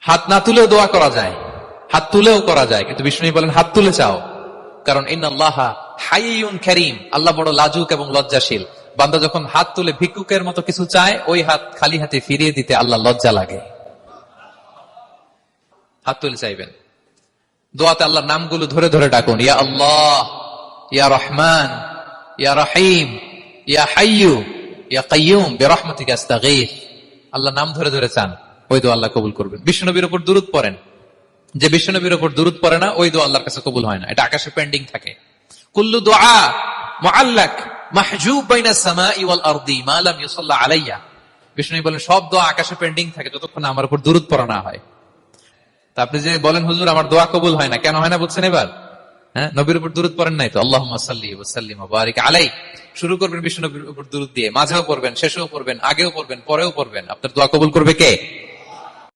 হাত না তুলেও দোয়া করা যায়, হাত তুলেও করা যায়, কিন্তু বিষ্ণু বলেন হাত তুলে চাও, কারণ ইন্নাল্লাহা হাইয়ুন কারীম, আল্লাহ বড় লাজুক এবং লজ্জাশীল। বান্দা যখন হাত তুলে ভিক্ষুকের মতো কিছু চায়, ওই হাত খালি হাতে ফিরিয়ে দিতে আল্লাহ লজ্জা লাগে। হাত তুলে চাইবেন। দোয়াতে আল্লাহর নামগুলো ধরে ধরে ডাকুন, ইয়া আল্লাহ, ইয়া রহমান, ইয়া রহিম, ইয়া হাইয়ু, ইয়া কাইয়ুম বিরহমাতিকা আস্তাগীথ। আল্লাহ নাম ধরে ধরে চান, ওই দোয়া আল্লাহ কবুল করবেন। বিশ্বনবীর উপর দুরূদ পড়েন, যে বিশ্বনবীর উপর দুরূদ পড়ে না, ওই দোয়া আল্লাহর কাছে কবুল হয় না, এটা আকাশে পেন্ডিং থাকে। কুল্লু দুআ মুআল্লাক মাহজুব বাইনাস সামাই ওয়াল আরদি মা লাম ইউসাল্লা আলাইয়া। বিষ্ণু বলেন সব দোয়া আকাশে পেন্ডিং থাকে যতক্ষণ আমার উপর দুরূদ পড়া না হয়। তা আপনি যে বলেন হুজুর আমার দোয়া কবুল হয় না, কেন হয় না বলছেন এবার? হ্যাঁ, নবীর উপর দুরূদ পড়েন নাই তো। আল্লাহুম্মা সাল্লি ওয়া সাল্লিম ওয়া বারিক আলাইহি, শুরু করবেন বিষ্ণু নবীর উপর দুরূদ দিয়ে, মাঝেও পড়বেন, শেষেও পড়বেন, আগেও পড়বেন, পরেও পড়বেন। আপনার দোয়া কবুল করবে কে?